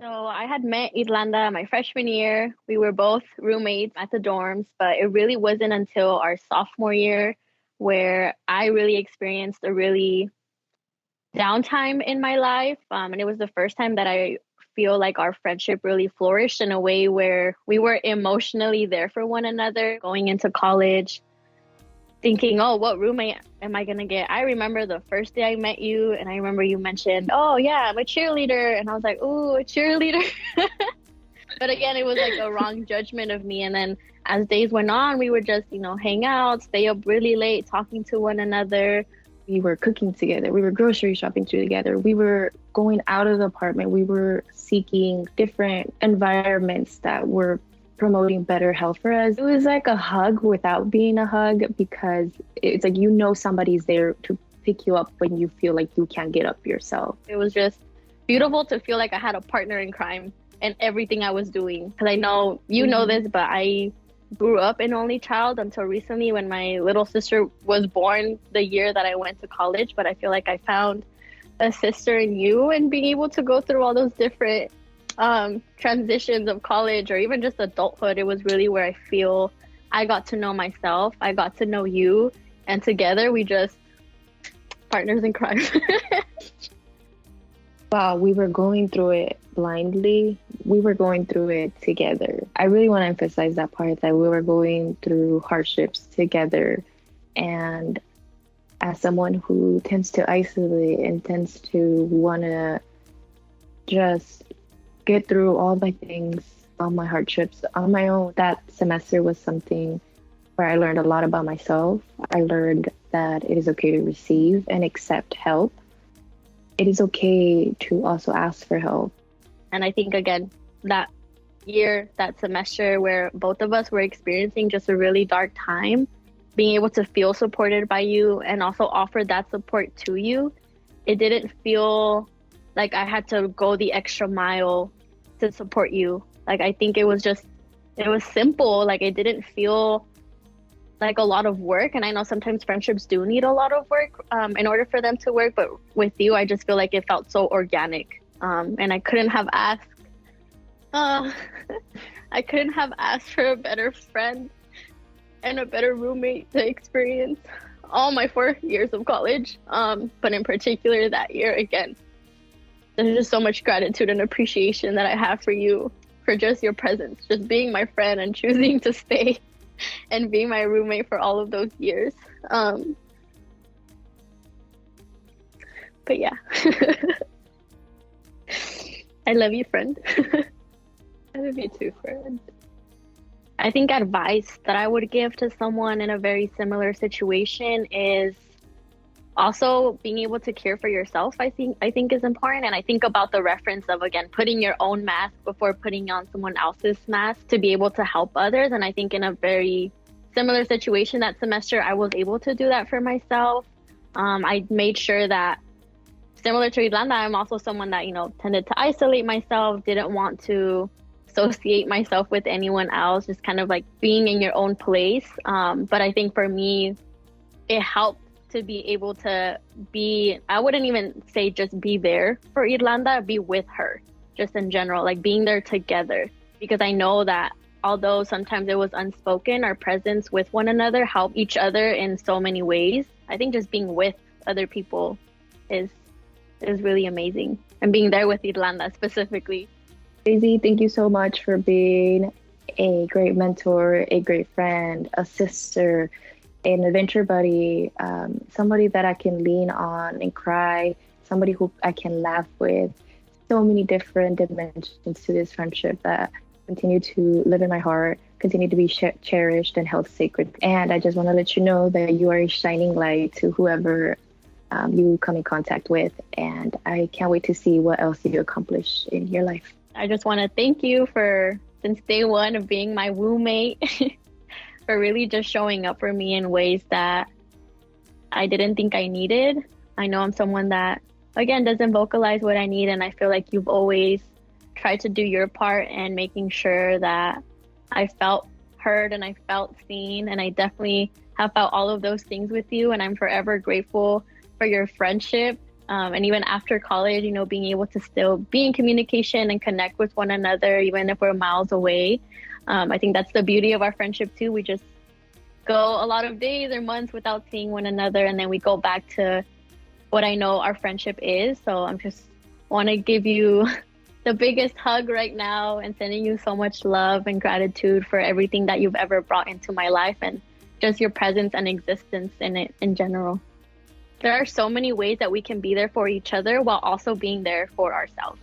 So I had met Irlanda my freshman year. We were both roommates at the dorms, but it really wasn't until our sophomore year where I really experienced a really downtime in my life. And it was the first time that I feel like our friendship really flourished in a way where we were emotionally there for one another going into college, thinking, oh, what roommate am I gonna get? I remember the first day I met you, and I remember you mentioned, oh, yeah, I'm a cheerleader. And I was like, oh, a cheerleader. But again, it was like a wrong judgment of me. And then as days went on, we would just, hang out, stay up really late, talking to one another. We were cooking together. We were grocery shopping together. We were going out of the apartment. We were seeking different environments that were promoting better health for us. It was like a hug without being a hug because it's like somebody's there to pick you up when you feel like you can't get up yourself. It was just beautiful to feel like I had a partner in crime in everything I was doing. Because I know you know this, but I grew up an only child until recently when my little sister was born the year that I went to college. But I feel like I found a sister in you, and being able to go through all those different transitions of college or even just adulthood, it was really where I feel I got to know myself, I got to know you, and together we just partners in crime. Wow, we were going through it blindly. We were going through it together. I really want to emphasize that part, that we were going through hardships together. And as someone who tends to isolate and tends to want to just get through all my things, all my hardships on my own, that semester was something where I learned a lot about myself. I learned that it is okay to receive and accept help. It is okay to also ask for help. And I think, again, that year, that semester where both of us were experiencing just a really dark time, being able to feel supported by you and also offer that support to you, it didn't feel like I had to go the extra mile to support you. Like, I think it was simple. Like, it didn't feel like a lot of work. And I know sometimes friendships do need a lot of work in order for them to work. But with you, I just feel like it felt so organic. And I couldn't have asked, I couldn't have asked for a better friend and a better roommate to experience all my 4 years of college. But in particular that year, again, there's just so much gratitude and appreciation that I have for you, for just your presence, just being my friend and choosing to stay and being my roommate for all of those years. But yeah. I love you, friend. I love you too, friend. I think advice that I would give to someone in a very similar situation is also being able to care for yourself. I think is important. And I think about the reference of, again, putting your own mask before putting on someone else's mask to be able to help others. And I think in a very similar situation that semester, I was able to do that for myself. I made sure that, similar to Irlanda, I'm also someone that, tended to isolate myself, didn't want to associate myself with anyone else, just kind of like being in your own place. But I think for me, it helped to be able to be, I wouldn't even say just be there for Irlanda, be with her, just in general, like being there together. Because I know that although sometimes it was unspoken, our presence with one another helped each other in so many ways. I think just being with other people is really amazing. And being there with Irlanda specifically. Daisy, thank you so much for being a great mentor, a great friend, a sister, an adventure buddy, somebody that I can lean on and cry, somebody who I can laugh with. So many different dimensions to this friendship that continue to live in my heart, continue to be cherished and held sacred. And I just want to let you know that you are a shining light to whoever you come in contact with. And I can't wait to see what else you accomplish in your life. I just want to thank you for, since day one, of being my roommate, for really just showing up for me in ways that I didn't think I needed. I know I'm someone that, again, doesn't vocalize what I need. And I feel like you've always tried to do your part in making sure that I felt heard and I felt seen. And I definitely have felt all of those things with you. And I'm forever grateful for your friendship And even after college, being able to still be in communication and connect with one another, even if we're miles away. I think that's the beauty of our friendship too. We just go a lot of days or months without seeing one another, and then we go back to what I know our friendship is. So I'm just want to give you the biggest hug right now and sending you so much love and gratitude for everything that you've ever brought into my life and just your presence and existence in it in general. There are so many ways that we can be there for each other while also being there for ourselves.